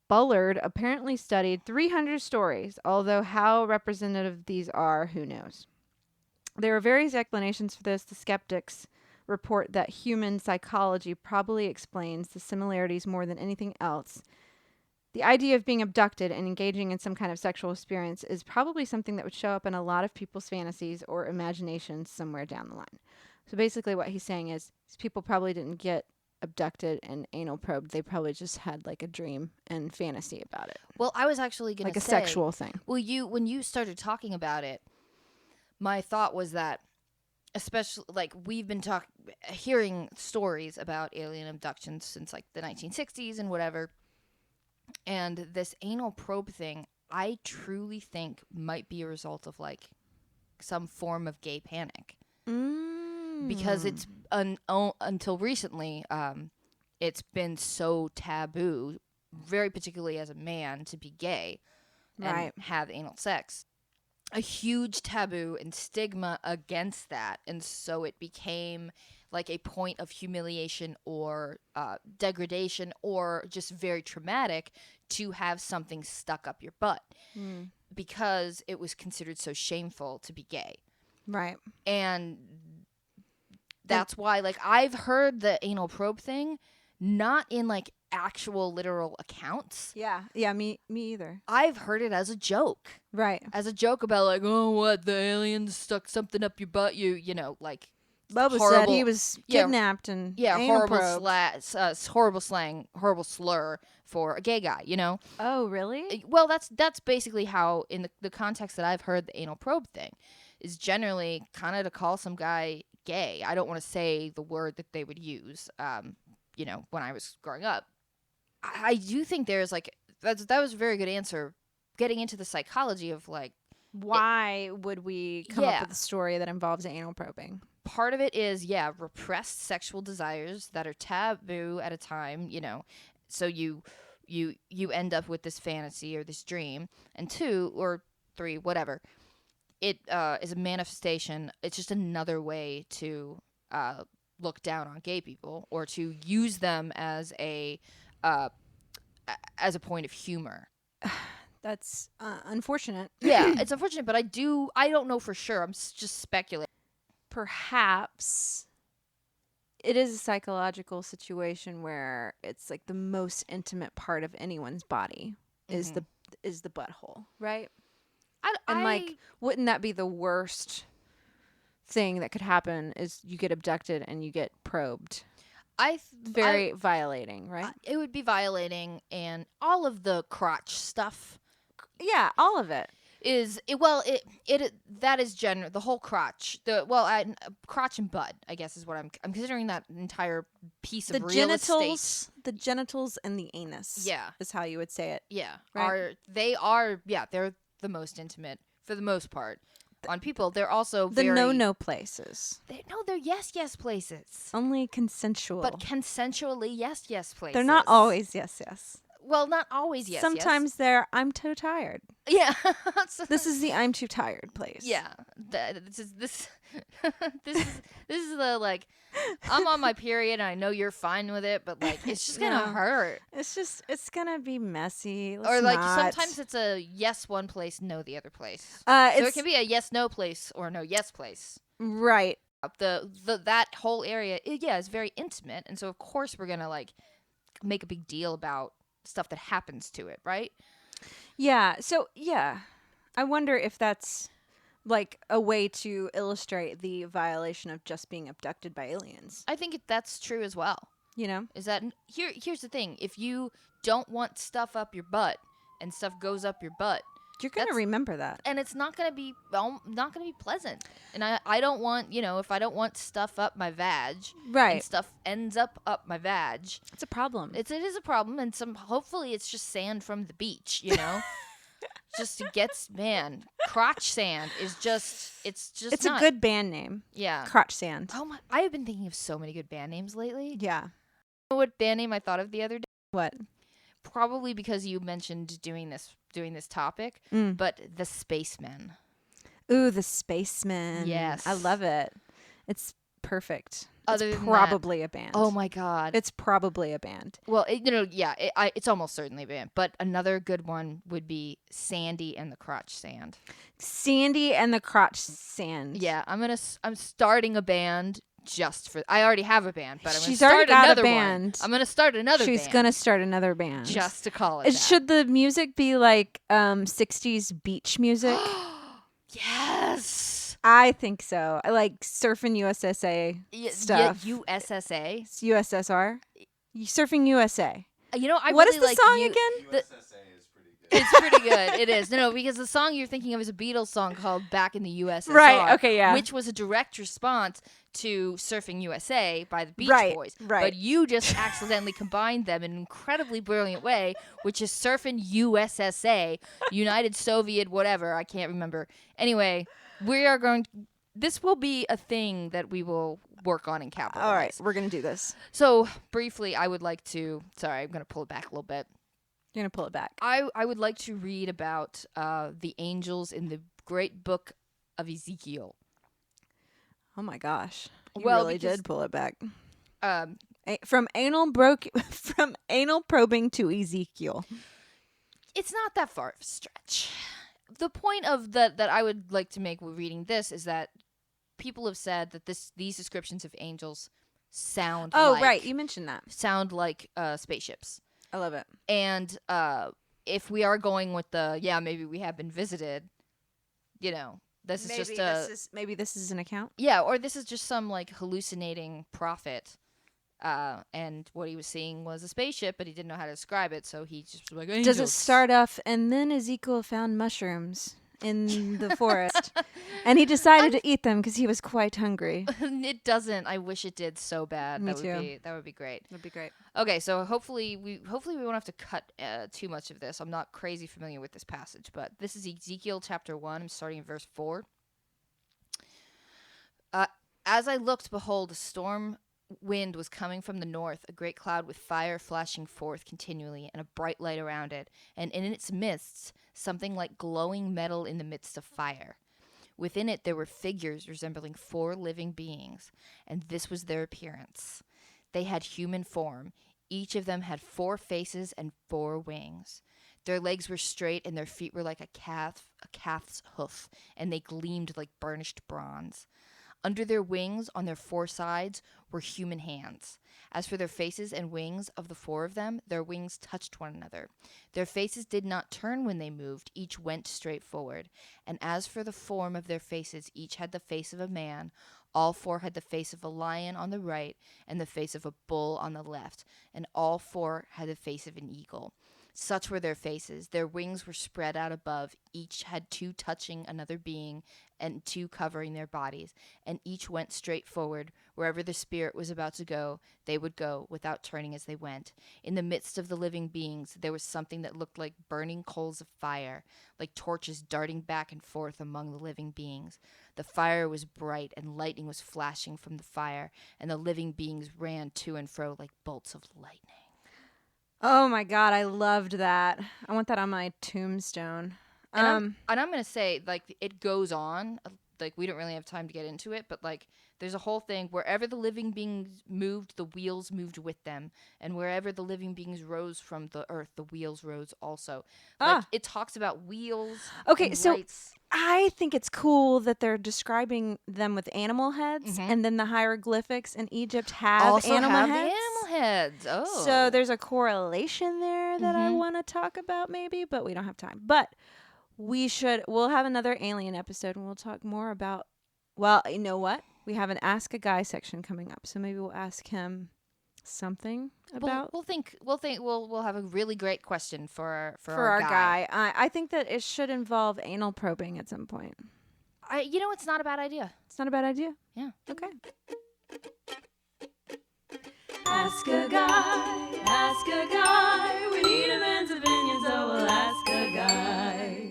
Bullard apparently studied 300 stories, although how representative these are, who knows. There are various explanations for this. The skeptics report that human psychology probably explains the similarities more than anything else. The idea of being abducted and engaging in some kind of sexual experience is probably something that would show up in a lot of people's fantasies or imaginations somewhere down the line. So basically what he's saying is people probably didn't get abducted and anal probed. They probably just had like a dream and fantasy about it. Well, I was actually going to say. Like a sexual thing. Well, when you started talking about it, my thought was that, especially like we've been hearing stories about alien abductions since like the 1960s and whatever. And this anal probe thing, I truly think might be a result of like some form of gay panic. Because it's until recently, it's been so taboo, very particularly as a man, to be gay and have anal sex. A huge taboo and stigma against that. And so it became like a point of humiliation or degradation or just very traumatic to have something stuck up your butt because it was considered so shameful to be gay. Right. And that's why, like, I've heard the anal probe thing, not in like actual literal accounts. Yeah, me either. I've heard it as a joke. Right. As a joke about like, oh, what, the aliens stuck something up your butt, you know, like Bubba said he was kidnapped and horrible slang, horrible slur for a gay guy, you know? Oh, really? Well, that's basically how, in the context that I've heard the anal probe thing, is generally kind of to call some guy gay. I don't want to say the word that they would use, you know, when I was growing up. I do think there's like, that was a very good answer, getting into the psychology of like, why would we come up with a story that involves anal probing? Part of it is, repressed sexual desires that are taboo at a time, you know. So you end up with this fantasy or this dream. And 2 or 3, whatever, it is a manifestation. It's just another way to look down on gay people or to use them as a point of humor. That's unfortunate. Yeah, it's unfortunate, but I don't know for sure. I'm just speculating. Perhaps it is a psychological situation where it's like the most intimate part of anyone's body is the butthole, right? And like, wouldn't that be the worst thing that could happen? Is you get abducted and you get probed? Very violating, right? It would be violating, and all of the crotch stuff. Yeah, all of it. That is general. The whole crotch, crotch and butt, I guess, is what I'm considering that entire piece of real estate. The genitals and the anus. Yeah, is how you would say it. Yeah, right? They're the most intimate for the most part. On people, they're also the no places. They're yes places. Only consensual, but consensually yes places. They're not always yes. Well, not always. Yes. Sometimes they're, I'm too tired. Yes. Yeah. This is the I'm too tired place. Yeah. This is the like. I'm on my period, and I know you're fine with it, but like, it's just gonna No. hurt. It's gonna be messy. Or like not. sometimes it's a yes one place, no the other place. So it can be a yes no place or no yes place. Right. That whole area, is very intimate, and so of course we're gonna like make a big deal about stuff that happens to it, right? Yeah. So yeah, I wonder if that's like a way to illustrate the violation of just being abducted by aliens. I think that's true as well. You know, Is that here's the thing: if you don't want stuff up your butt and stuff goes up your butt, you're gonna remember that, and it's not gonna be pleasant. And I don't want, if I don't want stuff up my vag, right? And stuff ends up my vag. It's a problem. It is a problem, and hopefully it's just sand from the beach, Just crotch sand is just it's a good band name. Yeah, Crotch Sand. Oh my! I have been thinking of so many good band names lately. Yeah. You know what band name I thought of the other day? What? Probably because you mentioned doing this topic, but the Spacemen. Ooh, the Spacemen. Yes, I love it. It's perfect. Other it's than probably a band. Oh my god, it's probably a band. Well, it's almost certainly a band. But another good one would be Sandy and the Crotch Sand. Sandy and the Crotch Sand. Yeah, I'm starting a band. I already have a band, but I'm going to She's start already got another a band. one. I'm going to start another band. She's going to start another band. Just to call it that. Should the music be like 60s beach music? Yes. I think so. I like surfing USSA stuff. USSA? It's USSR? Surfing USA. I what really is the like song again? USSA is pretty good. It's pretty good. It is. No, because the song you're thinking of is a Beatles song called Back in the USSR. Right, okay, yeah. Which was a direct response to Surfing USA by the Beach Boys. Right. But you just accidentally combined them in an incredibly brilliant way, which is Surfing USSA, United Soviet whatever, I can't remember. Anyway, this will be a thing that we will work on and capitalize. All right, we're going to do this. So, briefly, I would like to... Sorry, I'm going to pull it back a little bit. You're going to pull it back. I would like to read about the angels in the great book of Ezekiel. Oh my gosh. You Well, really because, did pull it back. From anal probing to Ezekiel. It's not that far of a stretch. The point of that I would like to make with reading this is that people have said that these descriptions of angels sound right, you mentioned that. Sound like spaceships. I love it. And if we are going with maybe we have been visited, this is maybe this is an account. Yeah, or this is just some like hallucinating prophet. And what he was seeing was a spaceship, but he didn't know how to describe it, so he just was like, angels. Does it start off, and then Ezekiel found mushrooms in the forest, and he decided to eat them because he was quite hungry. It doesn't. I wish it did so bad. Me too. That would be great. That'd be great. Okay, so hopefully we won't have to cut too much of this. I'm not crazy familiar with this passage, but this is Ezekiel chapter 1. I'm starting in verse 4. As I looked, behold, a storm wind was coming from the north, a great cloud with fire flashing forth continually, and a bright light around it, and in its midst something like glowing metal in the midst of fire. Within it there were figures resembling 4 living beings, and this was their appearance. They had human form. Each of them had 4 faces and 4 wings. Their legs were straight, and their feet were like a calf's hoof, and they gleamed like burnished bronze. Under their wings, on their 4 sides, were human hands. As for their faces and wings of the 4 of them, their wings touched one another. Their faces did not turn when they moved, each went straight forward. And as for the form of their faces, each had the face of a man. All 4 had the face of a lion on the right, and the face of a bull on the left, and all 4 had the face of an eagle. Such were their faces. Their wings were spread out above. Each had 2 touching another being, and 2 covering their bodies. And each went straight forward. Wherever the spirit was about to go, they would go, without turning as they went. In the midst of the living beings, there was something that looked like burning coals of fire, like torches darting back and forth among the living beings. The fire was bright, and lightning was flashing from the fire, and the living beings ran to and fro like bolts of lightning. Oh my God, I loved that. I want that on my tombstone. And I'm gonna say, like, it goes on. Like, we don't really have time to get into it, but like, there's a whole thing wherever the living beings moved, the wheels moved with them, and wherever the living beings rose from the earth, the wheels rose also. Like, it talks about wheels. Okay, and so lights. I think it's cool that they're describing them with animal heads, Mhm. and then the hieroglyphics in Egypt have Also animal have heads. the animal heads. Oh, So there's a correlation there that I Mhm. want to talk about, maybe, but we don't have time. But we'll have another alien episode, and we'll talk more about. Well, you know what? We have an Ask a Guy section coming up, so maybe we'll ask him something about We'll have a really great question for for our our guy. guy. I think that it should involve anal probing at some point. It's not a bad idea. It's not a bad idea. Yeah. Okay. Ask a guy, ask a guy. We need a man's opinion, so we'll ask a guy.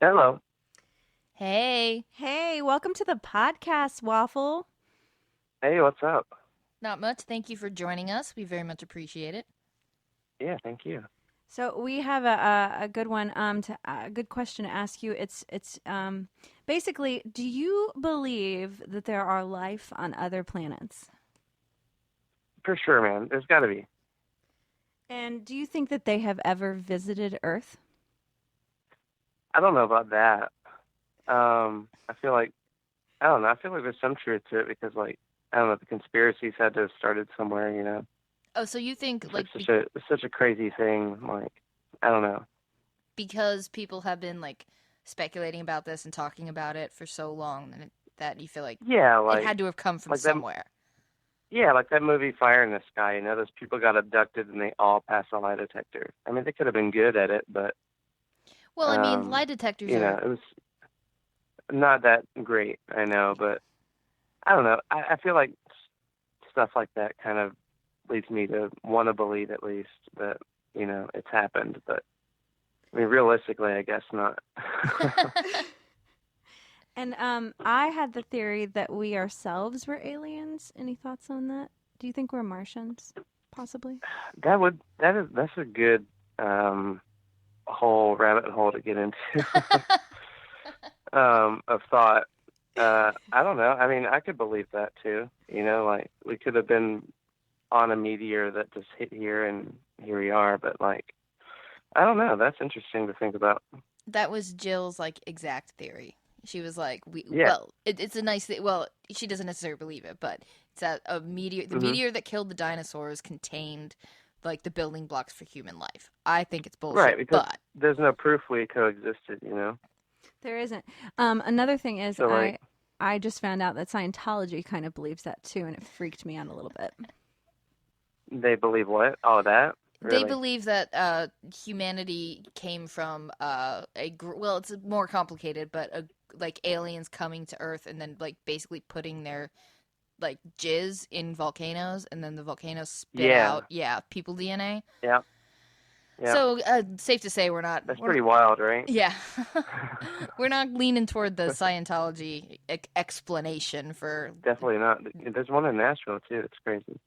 Hello. Hey, Hey, welcome to the podcast, Waffle. Hey, what's up? not much. Thank you for joining us. We very much appreciate it. Yeah, thank you. So we have a good one a good question to ask you. It's basically, do you believe that there are life on other planets? For sure, man. There's got to be. And do you think that they have ever visited Earth? I don't know about that. I feel like, I don't know. I feel like there's some truth to it because, like, I don't know, the conspiracies had to have started somewhere, you know? Oh, so you think It's like it's such a crazy thing. Like, I don't know. because people have been like speculating about this and talking about it for so long that you feel like Yeah, it like, had to have come from like that, somewhere. yeah, like that movie Fire in the Sky, you know, those people got abducted and they all passed a lie detector. I mean, they could have been good at it, but, Well, I mean, lie detectors you know, are it was not that great, I know, but I don't know. I feel like stuff like that kind of leads me to want to believe at least that, you know, it's happened. But, I mean, realistically, I guess not. And I had the theory that we ourselves were aliens. Any thoughts on that? Do you think we're Martians? Possibly. That's a good whole rabbit hole to get into of thought. I don't know. I mean, I could believe that too. You know, like we could have been on a meteor that just hit here and here we are. But like, I don't know. That's interesting to think about. That was Jill's like exact theory. She was like, Yeah. well, it's a nice thing. Well, she doesn't necessarily believe it, but it's that the meteor that killed the dinosaurs contained like the building blocks for human life. I think it's bullshit, Right, because but there's no proof we coexisted, you know? There isn't. Another thing is, So, like, I just found out that Scientology kind of believes that too, and it freaked me out a little bit. they believe what? All of that? Really? they believe that humanity came from well, it's more complicated, but like aliens coming to Earth and then like basically putting their like jizz in volcanoes, and then the volcanoes spit Yeah. out people DNA. Yeah. Yeah. So safe to say we're That's pretty wild, right? yeah we're not leaning toward the Scientology explanation for Definitely not. There's one in Nashville, too. It's crazy.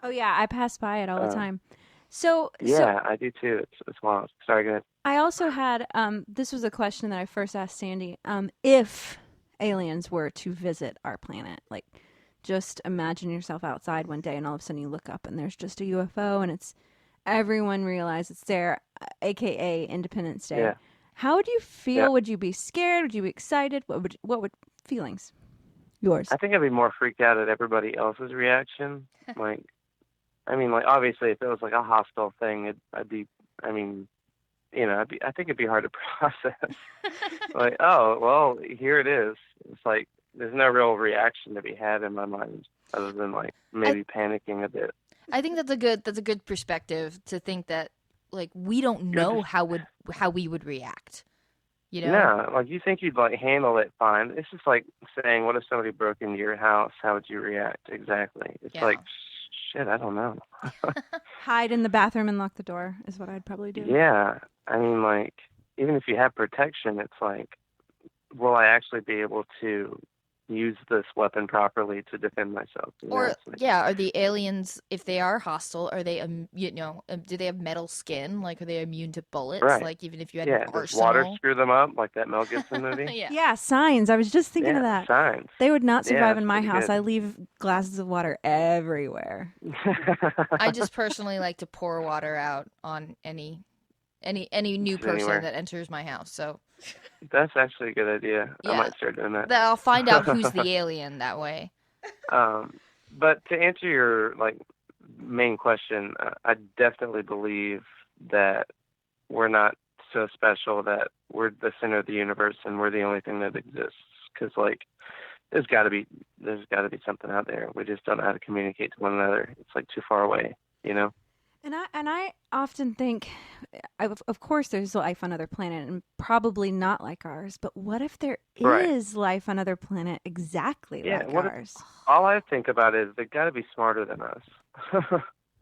Oh yeah, I pass by it all the time. So Yeah, I do, too. It's wild. Sorry, go ahead. I also had this was a question that I first asked Sandy. If aliens were to visit our planet, like just imagine yourself outside one day and all of a sudden you look up and there's just a UFO and it's everyone realizes it's there, aka Independence Day. Yeah. How would you feel? Yeah. Would you be scared? Would you be excited? What would feelings? Yours. I think I'd be more freaked out at everybody else's reaction. Like, I mean, like, obviously, if it was like a hostile thing, I'd be, I mean, you know, I think it'd be hard to process. Like, oh, well, here it is. It's like, there's no real reaction to be had in my mind other than like maybe panicking a bit. I think that's a good perspective to think that like we don't know how we would react. You know? No, like you think you'd like handle it fine. It's just like saying, what if somebody broke into your house? How would you react? Exactly. It's like, shit, I don't know. Hide in the bathroom and lock the door is what I'd probably do. Yeah. I mean, like, even if you have protection, it's like, will I actually be able to use this weapon properly to defend myself? Or It's like, yeah, are the aliens, if they are hostile, are they do they have metal skin? Like, are they immune to bullets? right. Like, even if you had an Yeah, does water arsenal? screw them up like that Mel Gibson movie? Yeah. Yeah, signs. I was just thinking of Yeah, that. signs. They would not Yeah, survive that's in my pretty house. I good. leave glasses of water everywhere. I just personally like to pour water out on any new Just person anywhere. that enters my house. So That's actually a good idea. I yeah, might start doing that. I'll find out who's the alien that way. But to answer your main question, I definitely believe that we're not so special that we're the center of the universe and we're the only thing that exists. Because there's got to be something out there. We just don't know how to communicate to one another. It's like too far away, you know. And I often think, of course, there's life on other planet, and probably not like ours. But what if there Right. is life on other planet exactly like ours? All I think about is they've got to be smarter than us.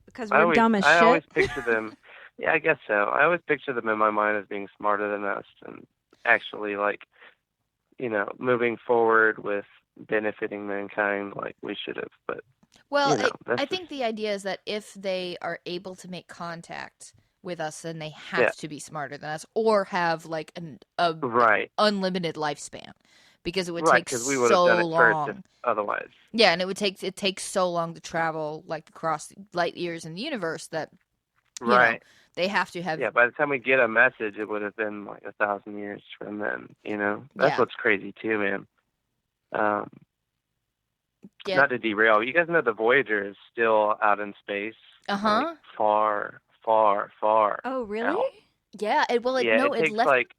Because we're dumb as I shit. always picture them. Yeah, I guess so. I always picture them in my mind as being smarter than us and actually, moving forward with benefiting mankind like we should have. But Well, that's I think the idea is that if they are able to make contact with us, then they have Yeah. to be smarter than us or have like a right. unlimited lifespan, because it would Right, take because we would have so done it first long. if otherwise. Yeah, and it takes so long to travel like across light years in the universe that you know, Right. they have to have. Yeah, by the time we get a message, it would have been like 1,000 years from then. That's Yeah. what's crazy too, man. Yeah. Not to derail, you guys know the Voyager is still out in space. Uh-huh. Far, far, far. Oh, really? out. Yeah. It takes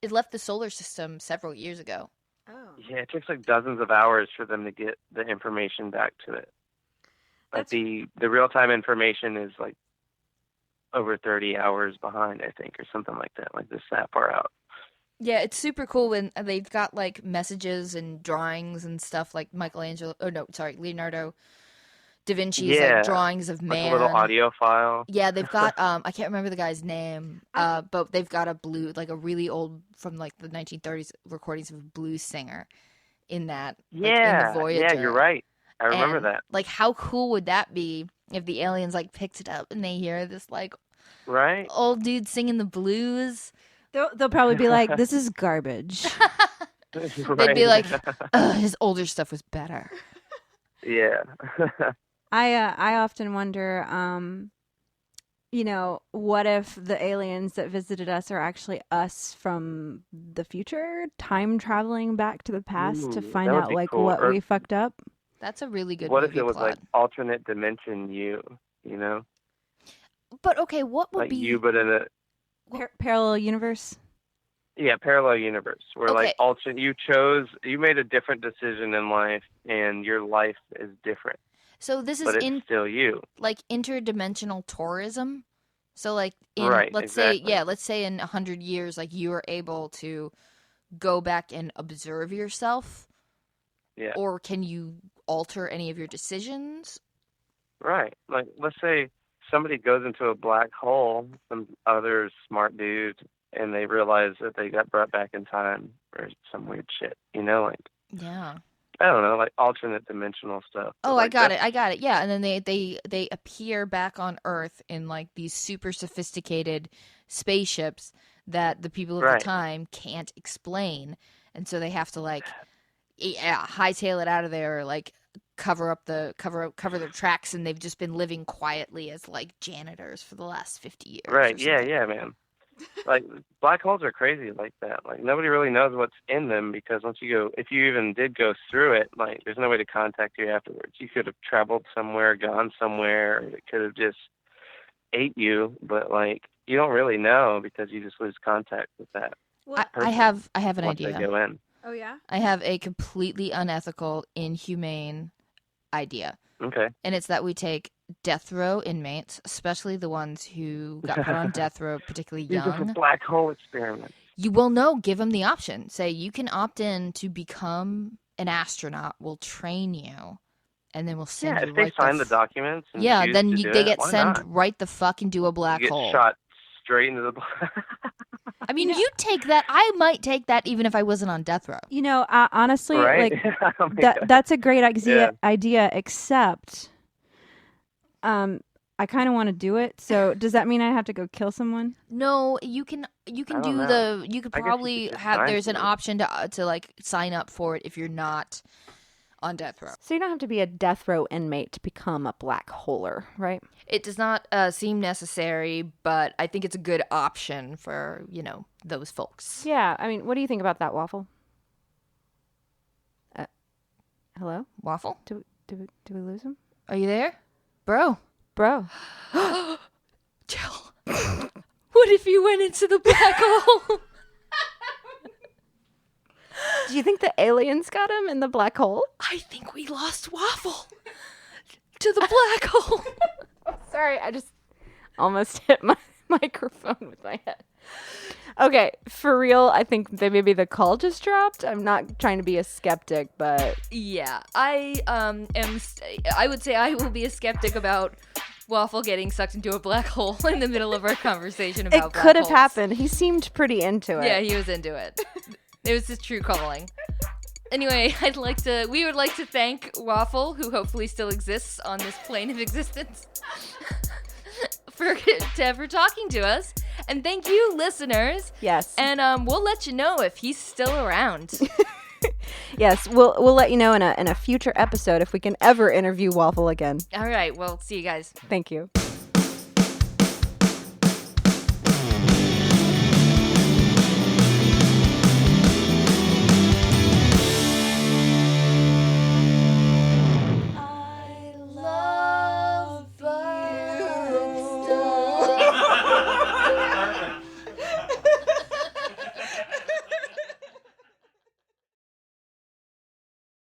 it left the solar system several years ago. Oh. Yeah, it takes dozens of hours for them to get the information back to it. Like the real time information is over 30 hours behind, I think, or something like that. Like this that far out. Yeah, it's super cool when they've got like messages and drawings and stuff like Leonardo da Vinci's like drawings of man. Like a little audio file. Yeah, they've got I can't remember the guy's name, but they've got a really old from like the 1930s recordings of a blues singer in that. In the Voyager. Yeah, you're right. I remember that. Like, how cool would that be if the aliens like picked it up and they hear this like old dude singing the blues? They'll probably be like, "This is garbage." They'd be like, "His older stuff was better." Yeah. I often wonder, what if the aliens that visited us are actually us from the future, time traveling back to the past to find out cool. what we fucked up? That's a really good. What movie if it was plot. alternate dimension you? But okay, what would be you, but in a Parallel universe? Yeah, parallel universe where Okay. you made a different decision in life and your life is different. So this is But it's still you. like interdimensional tourism. So like let's say in 100 years, like you are able to go back and observe yourself. Yeah. Or can you alter any of your decisions? Right. Like let's say somebody goes into a black hole, some other smart dude, and they realize that they got brought back in time or some weird shit. Yeah. I don't know, like alternate dimensional stuff. Oh, I got it. Yeah, and then they appear back on Earth in like these super sophisticated spaceships that the people of the time can't explain, and so they have to hightail it out of there, or like cover their tracks, and they've just been living quietly as like janitors for the last 50 years. Right. Yeah, man. Like black holes are crazy like that. Like nobody really knows what's in them because if you even did go through it, like there's no way to contact you afterwards. You could have traveled somewhere, gone somewhere, or it could have just ate you, but you don't really know because you just lose contact with that. I have an once idea. They go in. Oh yeah. I have a completely unethical, inhumane idea. Okay. And it's that we take death row inmates, especially the ones who got put on death row particularly These are young. for black hole experiments. You will know, give them the option. Say, you can opt in to become an astronaut. We'll train you. And then we'll send you if they sign the documents. And then they get why sent not? right the fuck into a black you get hole. shot straight into the black. I mean, you take that. I might take that even if I wasn't on death row. You know, honestly, Right? like Oh my God. that's a great Yeah. idea, except I kind of want to do it. So does that mean I have to go kill someone? No, you can I do don't know. you could I guess you probably could just have sign there's an for it. option to like sign up for it if you're not on death row. So you don't have to be a death row inmate to become a black holer, right? It does not seem necessary, but I think it's a good option for, those folks. Yeah. I mean, what do you think about that, Waffle? Hello? Waffle? Do we lose him? Are you there? Bro. Bro. Jill. What if you went into the black hole? Do you think the aliens got him in the black hole? I think we lost Waffle to the black hole. Sorry, I just almost hit my microphone with my head. Okay, for real, I think that maybe the call just dropped. I'm not trying to be a skeptic, but Yeah, I I would say I will be a skeptic about Waffle getting sucked into a black hole in the middle of our conversation about it black could have holes. happened. He seemed pretty into it. Yeah, he was into it. It was his true calling. Anyway, we would like to thank Waffle, who hopefully still exists on this plane of existence, for talking to us. And thank you, listeners. Yes. And we'll let you know if he's still around. Yes, we'll let you know in a future episode if we can ever interview Waffle again. All right, well, see you guys. Thank you.